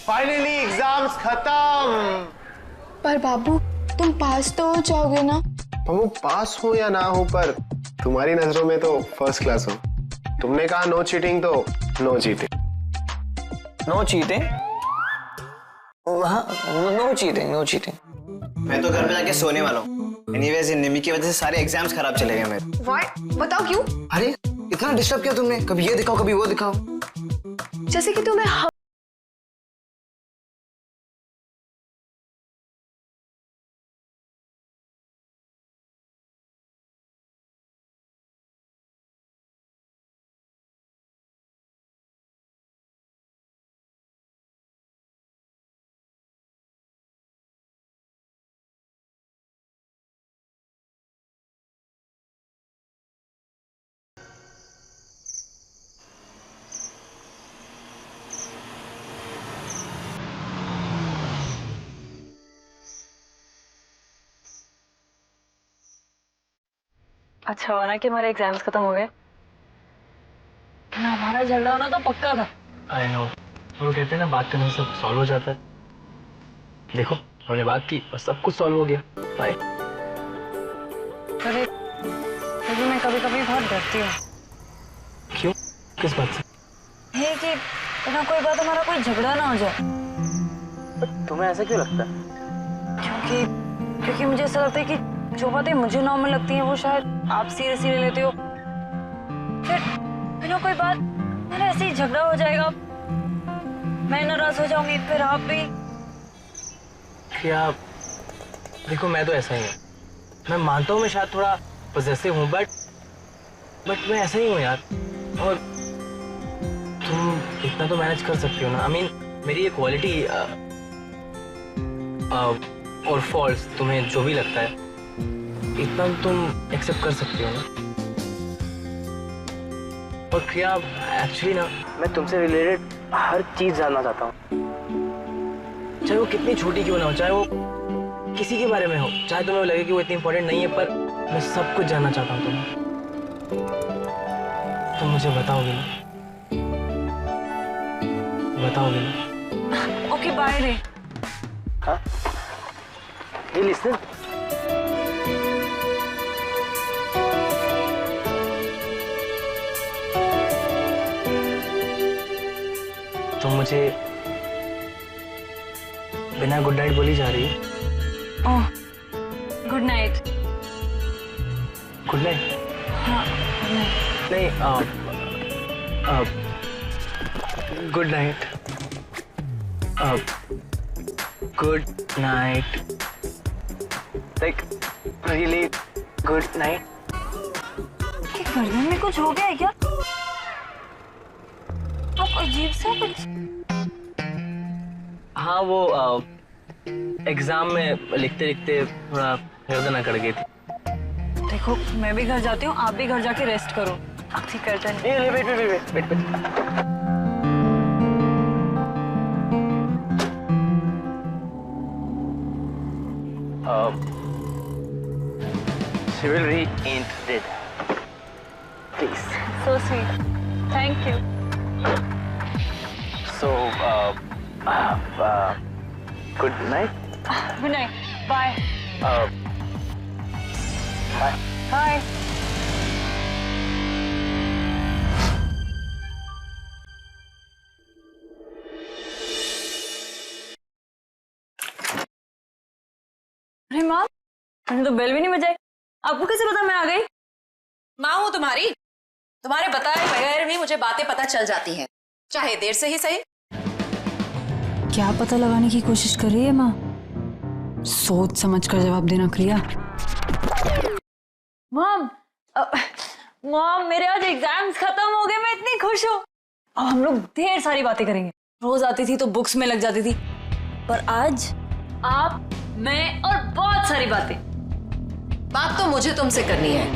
Finally exams खत्म। पर बाबू तुम पास तो हो जाओगे ना? वो पास हो या ना हो, पर तुम्हारी नजरों में तो फर्स्ट क्लास हो। तुमने कहा नो चीटिंग तो नो चीटिंग। No cheating? हाँ, नो चीटिंग, नो चीटिंग। मैं तो घर पे जाके सोने वाला हूँ। एनीवेज इन निमी की वजह से सारे एग्जाम्स खराब चले गए मेरे। व्हाट? बताओ क्यों? अरे इतना डिस्टर्ब किया तुमने, कभी ये दिखाओ कभी वो दिखाओ। जैसे कि तुम्हें अच्छा हुआ ना कि हमारे एग्जाम्स खत्म हो गए, ना हमारा झगड़ा होना तो पक्का था। आई नो, वो कहते हैं ना बात करने से सब सॉल्व हो जाता है। देखो हमने बात की और सब कुछ सॉल्व हो गया। बाय। अरे लेकिन मैं कभी कभी बहुत डरती हूँ। क्यों? किस बात से? ये कि बिना कोई बात हमारा कोई झगड़ा ना हो जाए। पर तुम्हें ऐसा क्यों लगता है? क्योंकि मुझे ऐसा लगता है कि जो बातें मुझे नॉर्मल लगती हैं वो शायद आप सीरियसली ले लेते हो। फिर बिना कोई बात मेरा ऐसे ही झगड़ा हो जाएगा, मैं नाराज हो जाऊंगी, फिर आप भी। क्या? देखो मैं तो ऐसा ही हूँ। मैं मानता हूँ मैं शायद थोड़ा पॉसेसिव हूँ, बट मैं ऐसा ही हूँ यार। और तुम इतना तो मैनेज कर सकती हो ना। आई मीन मेरी ये क्वालिटी और फॉल्स तुम्हें जो भी लगता है इतना तुम एक्सेप्ट कर सकती हो ना। और क्या एक्चुअली ना मैं तुमसे रिलेटेड हर चीज जानना चाहता हूँ, चाहे वो कितनी छोटी क्यों ना हो, चाहे वो किसी के बारे में हो, चाहे तुम्हें लगे कि वो इतनी इंपॉर्टेंट नहीं है, पर मैं सब कुछ जानना चाहता हूँ तुम्हें। तुम मुझे बताओगे ना? बताओगे ना? ओके बाय रे। हाँ? ये लिसन। तुम मुझे बिना गुड नाइट बोली जा रही है? Oh good night. Good night? हाँ गुड नाइट। नहीं, good night. Good night, like really good night. क्या गर्दन में कुछ हो गया है क्या? आप अजीब सा कुछ। हाँ वो एग्जाम में लिखते लिखते थोड़ा गर्दन अकड़ गई थी। देखो मैं भी घर जाती हूँ, आप भी घर जाके रेस्ट करो। आपकी गर्दन। Wait. Chivalry ain't dead. Please. So sweet. Thank you. So, good night. Good night. Bye. Bye. Bye. अरे माँ, मैंने तो बेल भी नहीं बजाई। आपको कैसे पता मैं आ गई? माँ हूं तुम्हारी, तुम्हारे बताए बगैर भी मुझे बातें पता चल जाती हैं, चाहे देर से ही सही। क्या पता लगाने की कोशिश कर रही है माँ? सोच समझ कर जवाब देना क्रिया। मॉम, मॉम मेरे आज एग्जाम्स खत्म हो गए, मैं इतनी खुश हूँ। अब हम लोग ढेर सारी बातें करेंगे। रोज आती थी तो बुक्स में लग जाती थी, पर आज आप, मैं और बहुत सारी बातें। बात तो मुझे तुमसे करनी है।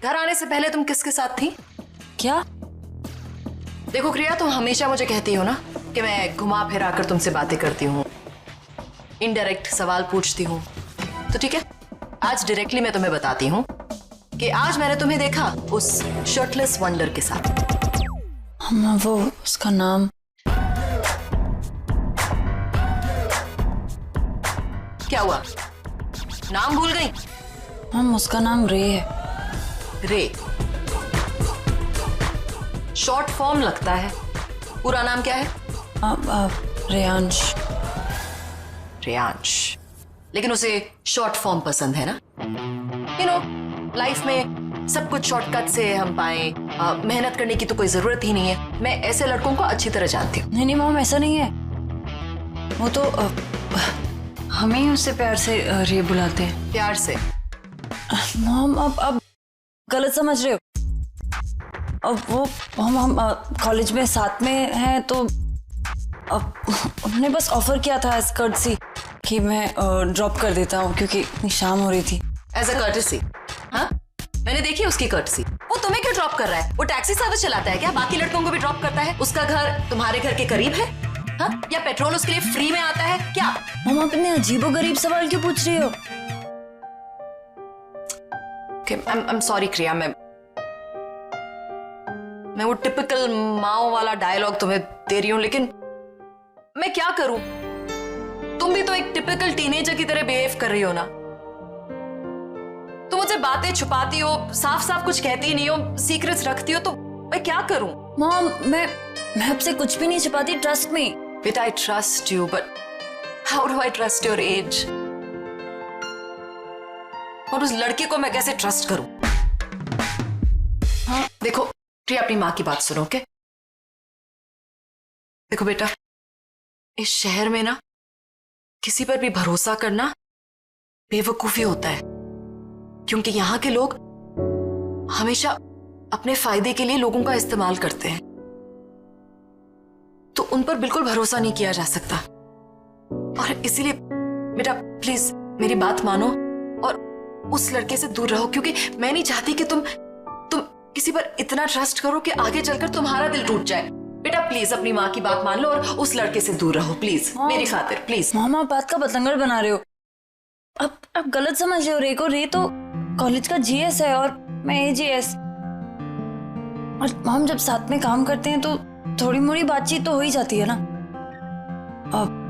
घर आने से पहले तुम किसके साथ थी? क्या? देखो क्रिया, तुम हमेशा मुझे कहती हो ना कि मैं घुमा फिरा कर तुमसे बातें करती हूँ, इनडायरेक्ट सवाल पूछती हूँ तो ठीक है, आज डायरेक्टली मैं तुम्हें बताती हूँ कि आज मैंने तुम्हें देखा उस शर्टलेस वंडर के साथ। हम वो उसका नाम क्या हुआ, नाम भूल गई? हम उसका नाम रे है। रे शॉर्ट फॉर्म लगता है, पूरा नाम क्या है? रेयांश। रेयांश, लेकिन उसे शॉर्ट फॉर्म पसंद है ना? यू नो, लाइफ में सब कुछ शॉर्टकट से हम पाए, मेहनत करने की तो कोई जरूरत ही नहीं है। मैं ऐसे लड़कों को अच्छी तरह जानती हूँ। नहीं मॉम, ऐसा नहीं है। वो तो हमें ही उससे प्यार से रे बुलाते हैं। प्यार से? मॉम अब गलत समझ रहे हो। अब वो हम कॉलेज में साथ में हैं तो अब उन्होंने बस ऑफर किया था एज कर्टसी कि मैं ड्रॉप कर देता हूँ क्योंकि इतनी शाम हो रही थी। As a courtesy? हाँ, मैंने देखी उसकी कर्टसी। वो तुम्हें क्यों ड्रॉप कर रहा है? वो टैक्सी सर्विस चलाता है क्या? बाकी लड़कों को भी ड्रॉप करता है? उसका घर तुम्हारे घर के करीब है? हाँ? या पेट्रोल उसके लिए फ्री में आता है क्या? मम्मा, आप इतने अजीबोगरीब सवाल क्यों पूछ रही हो? I'm sorry क्रिया, मैं वो टिपिकल माओ वाला डायलॉग तुम्हें दे रही हूँ, लेकिन मैं क्या करूं? तुम भी तो एक टिपिकल टीनेजर की तरह बिहेव कर रही हो ना। तुम मुझसे बातें छुपाती हो, साफ साफ कुछ कहती नहीं हो, सीक्रेट्स रखती हो, तो मैं क्या करूं? मॉम, मैं आपसे कुछ भी नहीं छुपाती, ट्रस्ट मी। बेटा, I trust you, but how do I trust your age? और उस लड़के को मैं कैसे ट्रस्ट करूं? हाँ, देखो प्रिया, अपनी माँ की बात सुनो, ओके? देखो बेटा, इस शहर में ना किसी पर भी भरोसा करना बेवकूफी होता है, क्योंकि यहाँ के लोग हमेशा अपने फायदे के लिए लोगों का इस्तेमाल करते हैं, तो उन पर बिल्कुल भरोसा नहीं किया जा सकता। और इसीलिए बेटा प्लीज मेरी बात मानो और उस लड़के से दूर रहो, क्योंकि मैं नहीं चाहती कि तुम किसी पर इतना ट्रस्ट करो कि आगे चलकर तुम्हारा दिल टूट जाए। बेटा प्लीज अपनी माँ की बात मान लो और उस लड़के से दूर रहो, प्लीज, मेरी खातिर, प्लीज। मामा, आप बात का बतंगड़ बना रहे हो। अब गलत समझ रहे हो रे को। रे तो कॉलेज का जीएस है और मैं एजीएस। और हम जब साथ में काम करते हैं तो थोड़ी मोड़ी बातचीत तो हो ही जाती है ना। अब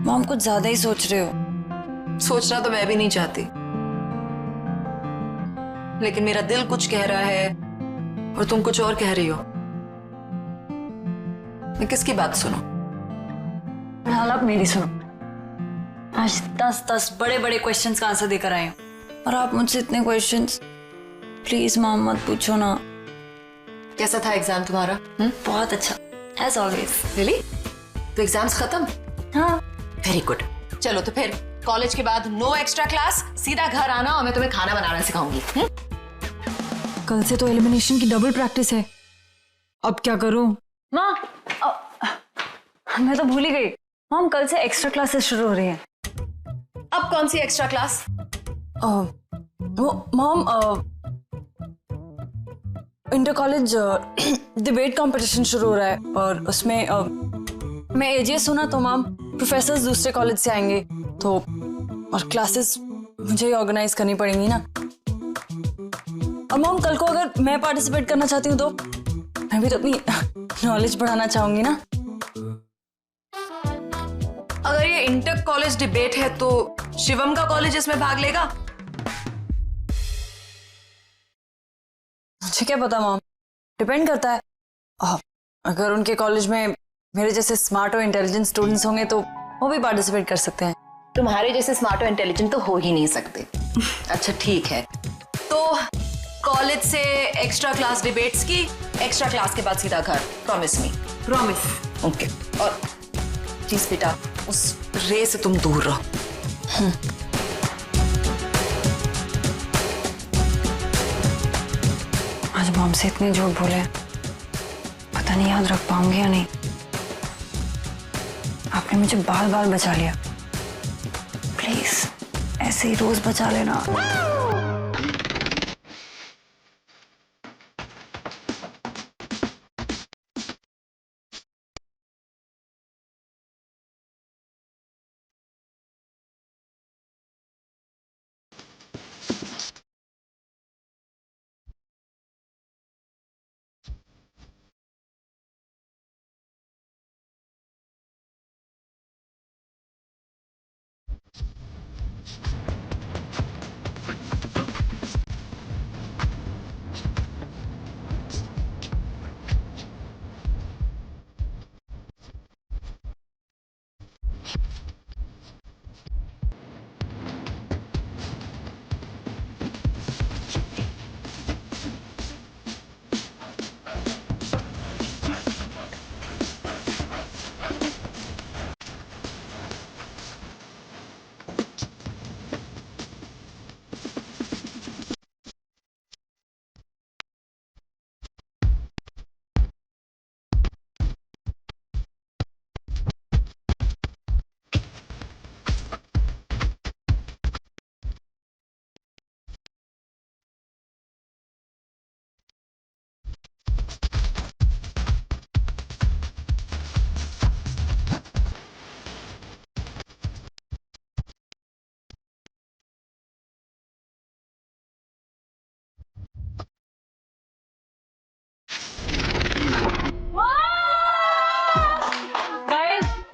मॉम कुछ ज्यादा ही सोच रहे हो। सोचना तो मैं भी नहीं चाहती, लेकिन मेरा दिल कुछ कह रहा है और तुम कुछ और कह रही हो। मैं किसकी बात सुनूं? फिलहाल आप मेरी सुनो। आज 10 बड़े बड़े क्वेश्चंस का आंसर देकर आए हो और आप मुझसे इतने क्वेश्चंस, प्लीज मॉम मत पूछो ना। कैसा था एग्जाम तुम्हारा? बहुत अच्छा, एज ऑलवेज। रियली? तो एग्जाम्स खत्म? हाँ। Very good. चलो तो फिर कॉलेज के बाद नो एक्स्ट्रा क्लास, सीधा घर आना और मैं तुम्हें खाना बनाना सिखाऊंगी। कल से तो एलिमिनेशन की डबल प्रैक्टिस है, अब क्या करूं? माँ, मैं तो भूल ही गई। मॉम, कल से एक्स्ट्रा क्लासेस शुरू हो रही हैं। अब कौन सी एक्स्ट्रा क्लास? वो mom, inter college debate competition शुरू हो रहा है और उसमें मैं एजीएस हूं ना, तो मॉम प्रोफेसर्स दूसरे कॉलेज से आएंगे तो और क्लासेस मुझे ही ऑर्गेनाइज करनी पड़ेंगी ना। अब मॉम, कल को अगर मैं पार्टिसिपेट करना चाहती हूँ तो मैं भी तो अपनी नॉलेज बढ़ाना चाहूंगी ना। अगर ये इंटर कॉलेज डिबेट है तो शिवम का कॉलेज इसमें भाग लेगा? मुझे क्या पता मॉम, डिपेंड करता है। अगर उनके कॉलेज में मेरे जैसे स्मार्ट और इंटेलिजेंट स्टूडेंट्स होंगे तो वो भी पार्टिसिपेट कर सकते हैं। तुम्हारे जैसे स्मार्ट और इंटेलिजेंट तो हो ही नहीं सकते। अच्छा ठीक है, तो कॉलेज से एक्स्ट्रा क्लास डिबेट्स की, एक्स्ट्रा क्लास के बाद सीधा घर। Promise me? प्रॉमिस। ओके। और प्लीज बेटा उस रे से तुम दूर रहो। आज मॉम से इतने झूठ बोले, पता नहीं याद रख पाऊंगी या नहीं। आपने मुझे बाल बाल बचा लिया, प्लीज ऐसे ही रोज बचा लेना।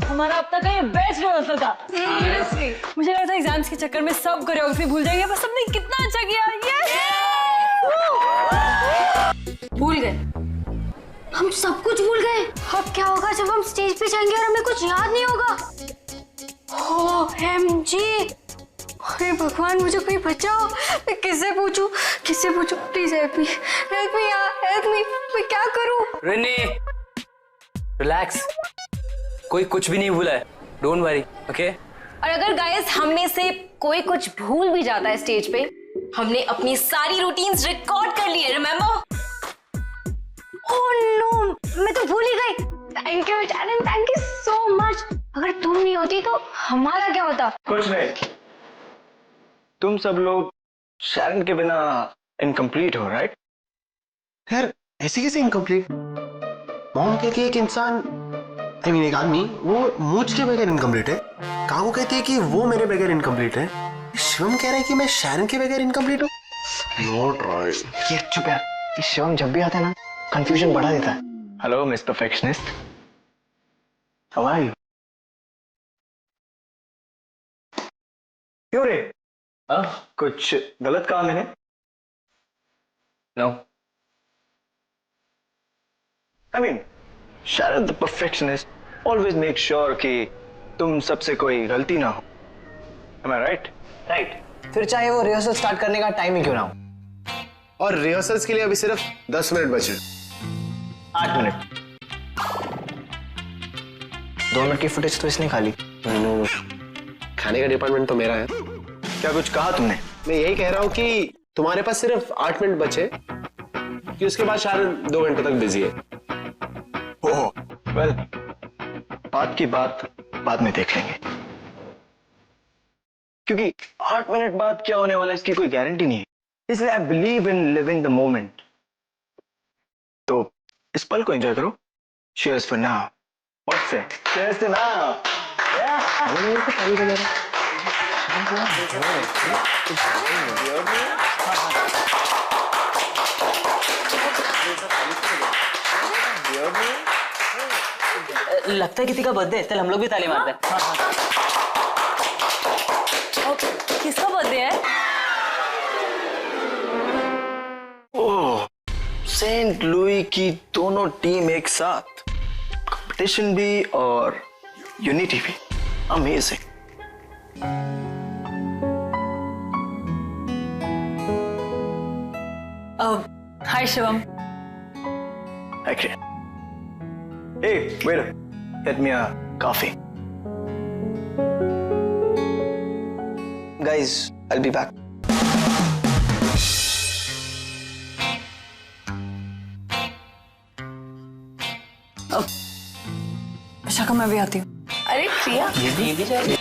हमारा अब तक का ये बेस्ट रिहर्सल था। मुझे लगा था एग्जाम्स के चक्कर में सब कोरियोग्राफी भूल जाएंगे, बस हमने कितना अच्छा किया। भूल गए, हम सब कुछ भूल गए। अब क्या होगा जब हम स्टेज पे जाएंगे और हमें कुछ याद नहीं होगा? OMG! अरे भगवान, मुझे कोई बचाओ। मैं किससे पूछूं? प्लीज हेल्प मी यार, हेल्प मी। मैं क्या करूं? रिनी, रिलैक्स, कोई कुछ भी नहीं भूला है, डोंट वरी, ओके? और अगर गाइस हम में से कोई कुछ भूल भी जाता है स्टेज पे, हमने अपनी सारी रूटीन्स रिकॉर्ड कर ली है, रिमेंबर? ओह नो, मैं तो भूल ही गई। Thank you Sharon, thank you so much. अगर तुम नहीं होती तो हमारा क्या होता? कुछ नहीं, तुम सब लोग शैरन के बिना इनकम्प्लीट हो, राइट? यार ऐसे कैसे इनकम्प्लीट? मॉम कहती है कि इंसान, आई मीन एक आदमी, वो मुझ के बगैर इनकम्प्लीट है। काकू कहती है कि वो मेरे बगैर इनकम्प्लीट है। शिवम कह रहा है कि मैं शैरन के बगैर इनकम्प्लीट हूँ। Not right. ये चुप यार, ये शिवम जब भी आता है ना कंफ्यूजन बढ़ा देता है। Hello miss perfectionist, how are you? क्यों रे? कुछ गलत कहा मैंने? No. I mean, Sharon the perfectionist always makes sure कि तुम सबसे कोई गलती ना हो। Am I right? राइट। फिर चाहे वो रिहर्सल स्टार्ट करने का टाइम ही क्यों ना हो। और रिहर्सल्स के लिए अभी सिर्फ 10 मिनट बचे। 8 मिनट। 2 मिनट की फुटेज तो इसने खा ली। खाने का डिपार्टमेंट तो मेरा है। क्या कुछ कहा तुमने? मैं यही कह रहा हूँ कि तुम्हारे पास सिर्फ 8 मिनट बचे, कि उसके बाद शायद 2 घंटे तक बिजी है। ओह, वेल, बात की बात बाद में देख लेंगे, क्योंकि 8 मिनट बाद क्या होने वाला है इसकी कोई गारंटी नहीं है। इसलिए I believe in living the moment. तो इस पल को एंजॉय करो। Cheers for now. What's it? Cheers to now. लगता है किसी का बर्थडे है, चल हम लोग भी ताली मारते हैं। किसका बर्थडे है? ओह, सेंट लुई की दोनों टीम एक साथ, कंपटीशन भी और यूनिटी भी। Amazing. Hi Shivam. Okay. Hey, waiter, get me a coffee. Guys, I'll be back. Vishakha, मैं भी आती हूँ। अरे प्रिया, ये भी जाए।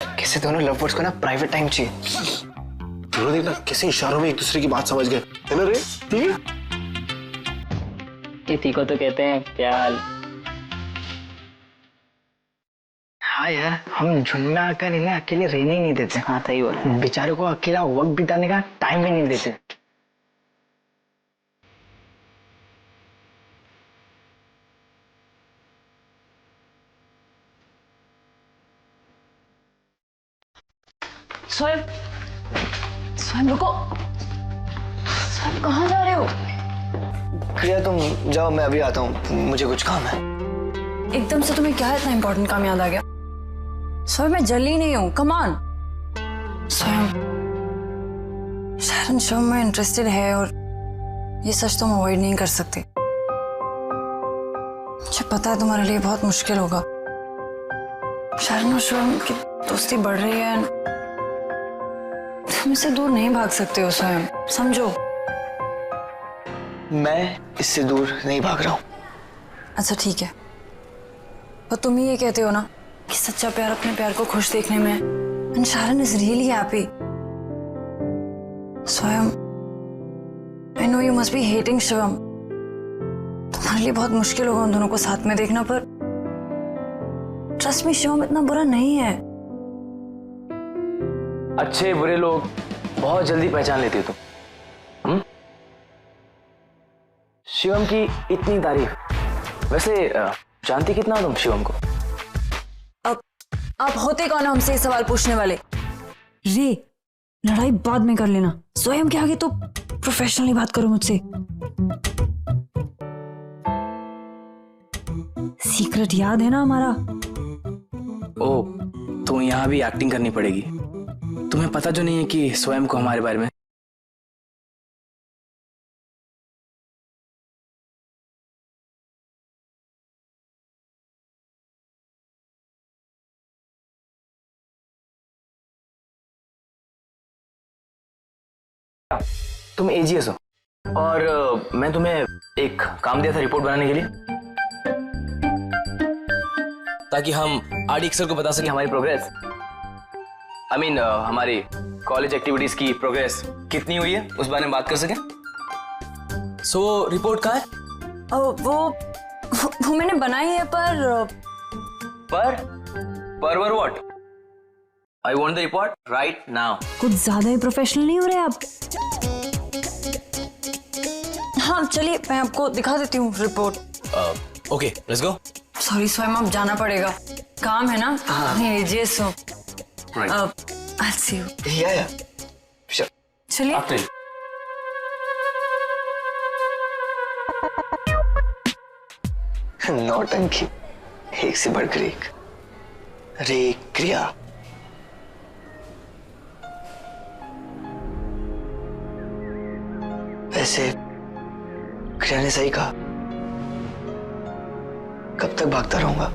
कैसे दोनों लव बर्ड्स को ना प्राइवेट टाइम चाहिए। दोनों देखना कैसे इशारों में एक दूसरे की बात समझ गए, है ना रे? ठीक है। इसी को तो कहते हैं प्यार। हाँ यार, हम झुन्ना का नहीं ना अकेले रहने ही नहीं देते। हाँ सही बोला। बेचारों को अकेला वक्त बिताने का टाइम भी नहीं देते। स्वयं रुको। स्वयं कहाँ जा रहे हो? प्रिया तुम जाओ, मैं अभी आता हूँ, मुझे कुछ काम है। एकदम से तुम्हें क्या इतना इम्पोर्टेंट काम याद आ गया? स्वयं मैं जल्दी नहीं हूँ, कम ऑन। स्वयं शायद शो में इंटरेस्टेड है और ये सच तुम अवॉइड नहीं कर सकते। मुझे पता है तुम्हारे लिए बहुत मुश्किल होगा। शायद स्वयं की दोस्ती बढ़ रही है, तुम इससे दूर नहीं भाग सकते हो स्वयं, समझो। मैं इससे दूर नहीं भाग रहा हूँ। अच्छा ठीक है, पर तुम ही ये कहते हो ना कि सच्चा प्यार अपने प्यार को खुश देखने में है। And Sharon is really happy. स्वयं, I know you must be hating Shivam. तुम्हारे लिए बहुत मुश्किल होगा उन दोनों को साथ में देखना, पर ट्रस्ट मी शिवम इतना बुरा नहीं है। अच्छे बुरे लोग बहुत जल्दी पहचान लेते हो तुम। शिवम की इतनी तारीफ। वैसे जानती कितना हो तुम शिवम को? अब आप होते कौन हो हमसे ये सवाल पूछने वाले? रे, लड़ाई बाद में कर लेना, स्वयं के आगे तो प्रोफेशनली बात करो मुझसे। सीक्रेट याद है ना हमारा? ओ, तो यहाँ भी एक्टिंग करनी पड़ेगी। तुम्हें पता जो नहीं है कि स्वयं को हमारे बारे में? तुम एजीएस हो और मैं तुम्हें एक काम दिया था रिपोर्ट बनाने के लिए, ताकि हम आरडी सर को बता सकें हमारी प्रोग्रेस। आई मीन हमारी कॉलेज एक्टिविटीज की प्रोग्रेस कितनी हुई है उस बारे में बात कर सकें। सो रिपोर्ट कहाँ है? वो मैंने बनाई है, पर what? I want the report right now. कुछ ज्यादा ही प्रोफेशनल नहीं हो रहे आप? हाँ चलिए, मैं आपको दिखा देती हूँ report. Okay let's go. Sorry स्वयं, अब जाना पड़ेगा, काम है ना। एजीएस हो। I'll see you. Yeah. Sure. चलिए। आफ्टर नौटंकी एक से बढ़कर एक। रे क्रिया। वैसे क्रिया ने सही कहा, कब तक भागता रहूंगा?